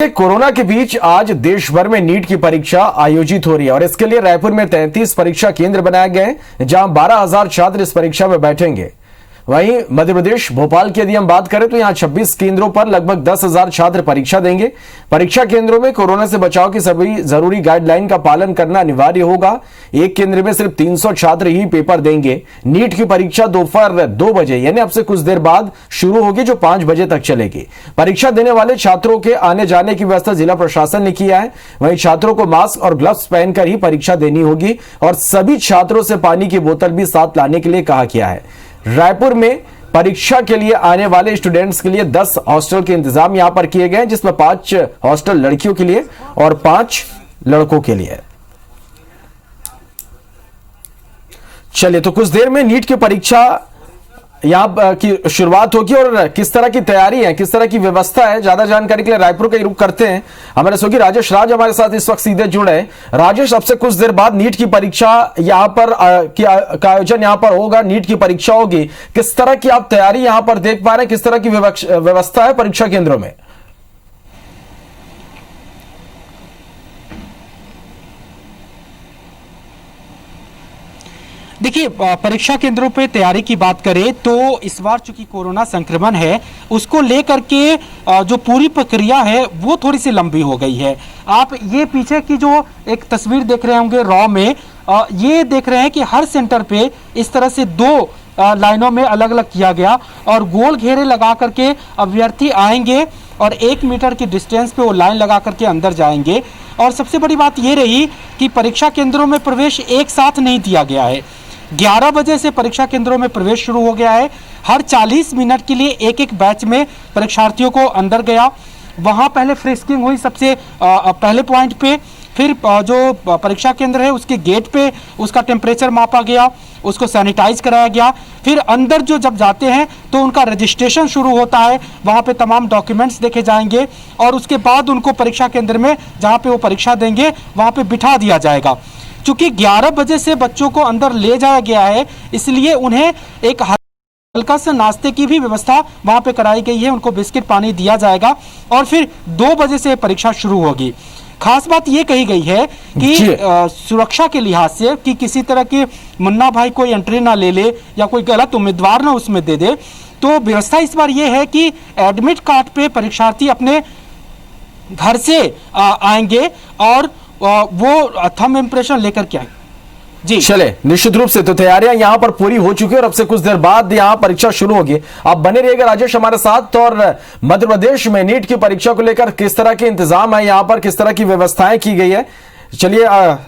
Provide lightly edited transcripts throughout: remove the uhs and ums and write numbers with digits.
Corona के बीच आज देश भर में नीट की परीक्षा आयोजित हो रही है और इसके लिए रायपुर में 33 परीक्षा केंद्र बनाए गए हैं जहां 12,000 छात्र इस परीक्षा में बैठेंगे। वहीं मध्य प्रदेश भोपाल की यदि हम बात करें तो यहां 26 केंद्रों पर लगभग 10,000 छात्र परीक्षा देंगे। परीक्षा केंद्रों में कोरोना से बचाव की सभी जरूरी गाइडलाइन का पालन करना अनिवार्य होगा। एक केंद्र में सिर्फ 300 छात्र ही पेपर देंगे। नीट की परीक्षा दोपहर 2 बजे यानी अब से कुछ देर बाद शुरू होगी, जो 5 बजे तक चलेगी। परीक्षा देने वाले छात्रों के आने जाने की व्यवस्था जिला प्रशासन ने किया है। वहीं छात्रों को मास्क और ग्लव्स पहनकर ही परीक्षा देनी होगी और सभी छात्रों से पानी की बोतल भी साथ लाने के लिए कहा गया है। रायपुर में परीक्षा के लिए आने वाले स्टूडेंट्स के लिए 10 हॉस्टल के इंतजाम यहां पर किए गए हैं, जिसमें 5 हॉस्टल लड़कियों के लिए और 5 लड़कों के लिए। चलिए, तो कुछ देर में नीट की परीक्षा यहां की शुरुआत होगी और किस तरह की तैयारी है, किस तरह की व्यवस्था है, ज्यादा जानकारी के लिए रायपुर का रुख करते हैं। हमारे सहयोगी राजेश राज हमारे साथ इस वक्त सीधे जुड़े हैं। राजेश, अब से कुछ देर बाद नीट की परीक्षा यहां पर का आयोजन यहां पर होगा, नीट की परीक्षा होगी। किस तरह की आप तैयारी यहां पर देख पा रहे हैं, किस तरह की व्यवस्था है परीक्षा केंद्रों में? देखिए, परीक्षा केंद्रों पे तैयारी की बात करें तो इस बार चूंकि कोरोना संक्रमण है, उसको लेकर के जो पूरी प्रक्रिया है वो थोड़ी सी लंबी हो गई है। आप ये पीछे की जो एक तस्वीर देख रहे होंगे रॉ में, ये देख रहे हैं कि हर सेंटर पे इस तरह से 2 लाइनों में अलग अलग किया गया और गोल घेरे लगा करके अभ्यर्थी आएंगे और 1 मीटर की डिस्टेंस पे वो लाइन लगा करके अंदर जाएंगे। और सबसे बड़ी बात ये रही कि परीक्षा केंद्रों में प्रवेश एक साथ नहीं दिया गया है। 11 बजे से परीक्षा केंद्रों में प्रवेश शुरू हो गया है। हर 40 मिनट के लिए एक बैच में परीक्षार्थियों को अंदर गया, वहां पहले फ्रिस्किंग हुई सबसे पहले पॉइंट पे, फिर जो परीक्षा केंद्र है उसके गेट पे उसका टेम्परेचर मापा गया, उसको सैनिटाइज कराया गया। फिर अंदर जो जब जाते हैं तो उनका रजिस्ट्रेशन शुरू होता है, वहाँ पे तमाम डॉक्यूमेंट्स देखे जाएंगे और उसके बाद उनको परीक्षा केंद्र में जहाँ पे वो परीक्षा देंगे वहाँ पे बिठा दिया जाएगा। चूंकि 11 बजे से बच्चों को अंदर ले जाया गया है, इसलिए उन्हें एक हल्का सा नाश्ते की भी व्यवस्था वहाँ पे कराई गई है। उनको बिस्किट पानी दिया जाएगा और फिर 2 बजे से परीक्षा शुरू होगी। खास बात ये कही गई है कि सुरक्षा के लिहाज से कि किसी तरह की मुन्ना भाई कोई एंट्री ना ले ले या कोई गलत उम्मीदवार ना उसमें दे दे, तो व्यवस्था इस बार ये है कि एडमिट कार्ड पे परीक्षार्थी अपने घर से आएंगे और वो थंब इम्प्रेशन लेकर के आएंगे। जी चले, निश्चित रूप से तो तैयारियां यहां पर पूरी हो चुकी है और अब से कुछ देर बाद यहां परीक्षा शुरू होगी। आप बने रहिएगा राजेश हमारे साथ। और मध्य प्रदेश में नीट की परीक्षा को लेकर किस तरह के इंतजाम है, यहां पर किस तरह की व्यवस्थाएं की गई है, चलिए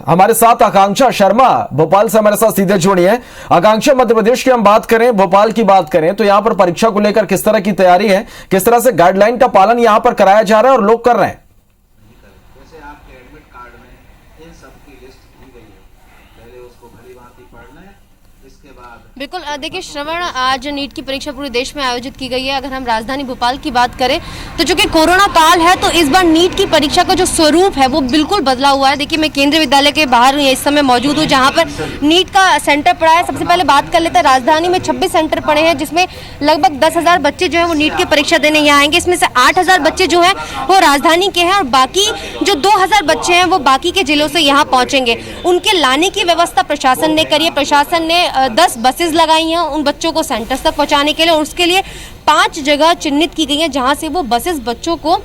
हमारे साथ आकांक्षा शर्मा भोपाल से हमारे साथ सीधे जुड़ी है। आकांक्षा, मध्य प्रदेश की हम बात करें, भोपाल की बात करें तो यहां पर परीक्षा को लेकर किस तरह की तैयारी है, किस तरह से गाइडलाइन का पालन यहां पर कराया जा रहा है और लोग कर रहे हैं? बिल्कुल, देखिए श्रवण, आज नीट की परीक्षा पूरे देश में आयोजित की गई है। अगर हम राजधानी भोपाल की बात करें तो चूंकि कोरोना काल है तो इस बार नीट की परीक्षा का जो स्वरूप है वो बिल्कुल बदला हुआ है। देखिए, मैं केंद्रीय विद्यालय के बाहर इस समय मौजूद हूँ जहाँ पर नीट का सेंटर पड़ा है। सबसे पहले बात कर लेते हैं, राजधानी में 26 सेंटर पड़े हैं जिसमें लगभग 10,000 बच्चे जो है वो नीट की परीक्षा देने यहाँ आएंगे। इसमें से 8,000 बच्चे जो है वो राजधानी के हैं और बाकी जो 2,000 बच्चे हैं वो बाकी के जिलों से यहाँ पहुँचेंगे। उनके लाने की व्यवस्था प्रशासन ने करी है। प्रशासन ने 10 बसेज लगाई हैं उन बच्चों को सेंटर्स तक पहुंचाने के लिए और उसके लिए 5 जगह चिन्हित की गई हैं जहां से वो बसेस बच्चों को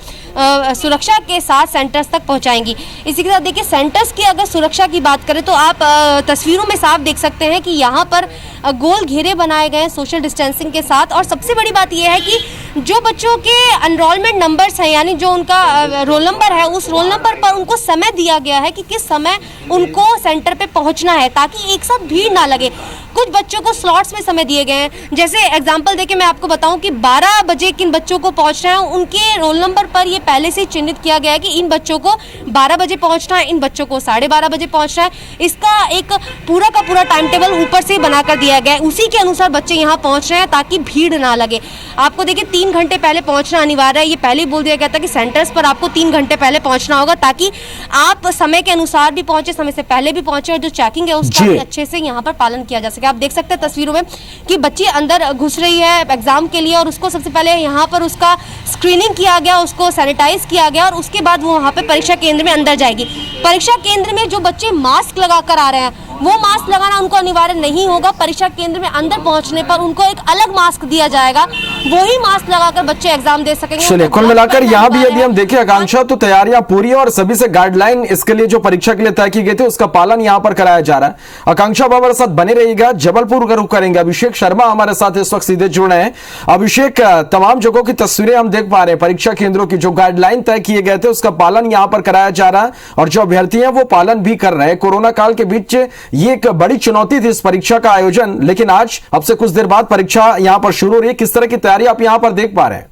सुरक्षा के साथ सेंटर्स तक पहुंचाएंगी। इसी के साथ देखिए, सेंटर्स की अगर सुरक्षा की बात करें तो आप तस्वीरों में साफ देख सकते हैं कि यहाँ पर गोल घेरे बनाए गए हैं सोशल डिस्टेंसिंग के साथ। और सबसे बड़ी बात यह है कि जो बच्चों के एनरोलमेंट नंबर्स हैं, यानी जो उनका रोल नंबर है, उस रोल नंबर पर उनको समय दिया गया है कि किस समय उनको सेंटर पे पहुंचना है ताकि एक साथ भीड़ ना लगे। कुछ बच्चों को स्लॉट्स में समय दिए गए हैं। जैसे एग्जांपल देके मैं आपको बताऊं कि 12 बजे किन बच्चों को पहुंचना है, उनके रोल नंबर पर ये पहले से चिन्हित किया गया है कि इन बच्चों को 12 बजे पहुंचना है, इन बच्चों को 12:30 बजे पहुंचना है। इसका एक पूरा का पूरा टाइम टेबल ऊपर से बनाकर दिया गया है। उसी के अनुसार बच्चे यहाँ पहुंच रहे हैं ताकि भीड़ ना लगे। आपको देखिए 3 घंटे पहले पहुंचना अनिवार्य है। ये पहले ही बोल दिया गया था कि सेंटर्स पर आपको 3 घंटे पहले पहुंचना होगा ताकि आप समय के अनुसार भी पहुंचे, समय से पहले भी पहुंचे और जो चेकिंग है उसका भी अच्छे से यहाँ पर पालन किया जा सके। आप देख सकते हैं तस्वीरों में कि बच्ची अंदर घुस रही है एग्जाम के लिए और उसको सबसे पहले यहाँ पर उसका स्क्रीनिंग किया गया, उसको सैनिटाइज किया गया और उसके बाद वो वहाँ पे परीक्षा केंद्र में अंदर जाएगी। परीक्षा केंद्र में जो बच्चे मास्क लगाकर आ रहे हैं वो मास्क लगाना उनको अनिवार्य नहीं होगा। परीक्षा केंद्र में अंदर पहुंचने पर उनको एक अलग मास्क दिया जाएगा, वही मास्क लगाकर बच्चे एग्जाम दे सकेंगे। चलिए, कुल मिलाकर यहाँ भी यदि हम देखें आकांक्षा, तो तैयारियां पूरी है और सभी से गाइडलाइन इसके लिए जो परीक्षा के लिए तय की गई थी उसका पालन यहाँ पर कराया जा रहा है। आकांक्षा, हमारे साथ बने रहिएगा। जबलपुर का रुख करेंगे, अभिषेक शर्मा हमारे साथ इस वक्त सीधे जुड़ रहे हैं। अभिषेक, तमाम जगहों की तस्वीरें हम देख पा रहे हैं, परीक्षा केंद्रों की जो गाइडलाइन तय किए गए थे उसका पालन यहाँ पर कराया जा रहा है और जो अभ्यर्थी हैं वो पालन भी कर रहे हैं। कोरोना काल के बीच ये एक बड़ी चुनौती थी इस परीक्षा का आयोजन, लेकिन आज अब से कुछ देर बाद परीक्षा यहां पर शुरू हो रही है। किस तरह की तैयारी आप यहां पर देख पा रहे हैं?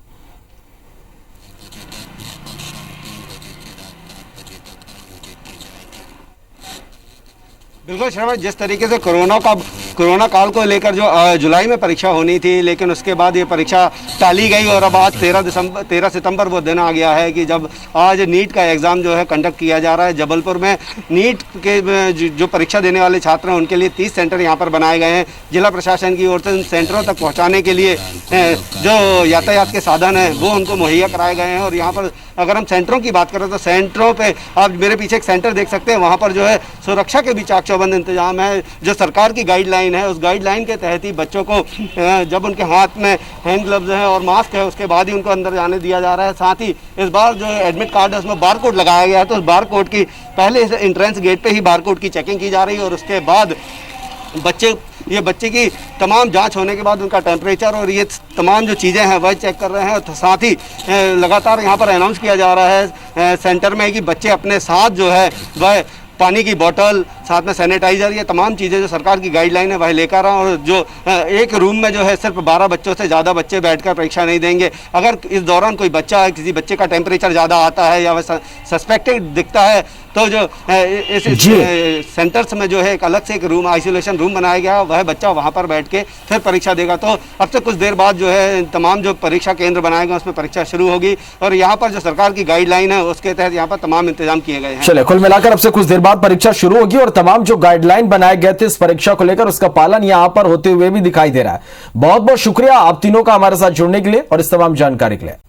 बिल्कुल शर्मा, जिस तरीके से कोरोना काल को लेकर जो जुलाई में परीक्षा होनी थी, लेकिन उसके बाद ये परीक्षा टाली गई और अब आज 13 सितंबर वो दिन आ गया है कि जब आज नीट का एग्ज़ाम जो है कंडक्ट किया जा रहा है। जबलपुर में नीट के जो परीक्षा देने वाले छात्र हैं उनके लिए 30 सेंटर यहाँ पर बनाए गए हैं। जिला प्रशासन की ओर से इन सेंटरों तक पहुँचाने के लिए जो यातायात के साधन हैं वो उनको मुहैया कराए गए हैं। और यहाँ पर अगर हम सेंटरों की बात करें तो सेंटरों पे आप मेरे पीछे एक सेंटर देख सकते हैं, वहाँ पर जो है सुरक्षा के भी चाक चौबंद इंतजाम है। जो सरकार की गाइडलाइन है उस गाइडलाइन के तहत ही बच्चों को जब उनके हाथ में हैंड ग्लव्स हैं और मास्क है उसके बाद ही उनको अंदर जाने दिया जा रहा है। साथ ही इस बार जो एडमिट कार्ड है उसमें बार कोड लगाया गया है, तो उस बार कोड की पहले एंट्रेंस गेट पे ही बार कोड की चेकिंग की जा रही है और उसके बाद बच्चे की तमाम जांच होने के बाद उनका टेम्परेचर और ये तमाम जो चीज़ें हैं वह चेक कर रहे हैं। और साथ ही लगातार यहाँ पर अनाउंस किया जा रहा है सेंटर में कि बच्चे अपने साथ जो है वह पानी की बोतल, साथ में सैनिटाइजर, ये तमाम चीज़ें जो सरकार की गाइडलाइन है वह लेकर आए। और जो एक रूम में जो है सिर्फ 12 बच्चों से ज़्यादा बच्चे बैठकर परीक्षा नहीं देंगे। अगर इस दौरान कोई बच्चा, किसी बच्चे का टेम्परेचर ज़्यादा आता है या वह सस्पेक्टेड दिखता है तो जो इस सेंटर्स में जो है एक अलग से एक रूम, आइसोलेशन रूम बनाया गया, वह बच्चा वहाँ पर बैठ के फिर परीक्षा देगा। तो अब से कुछ देर बाद जो है तमाम जो परीक्षा केंद्र बनाए गए उसमें परीक्षा शुरू होगी और यहाँ पर जो सरकार की गाइडलाइन है उसके तहत यहाँ पर तमाम इंतजाम किए गए हैं। चलिए, कुल मिलाकर अब से कुछ देर बाद परीक्षा शुरू होगी और तमाम जो गाइडलाइन बनाए गए थे इस परीक्षा को लेकर उसका पालन यहां पर होते हुए भी दिखाई दे रहा है। बहुत बहुत शुक्रिया आप तीनों का हमारे साथ जुड़ने के लिए और इस तमाम जानकारी के लिए।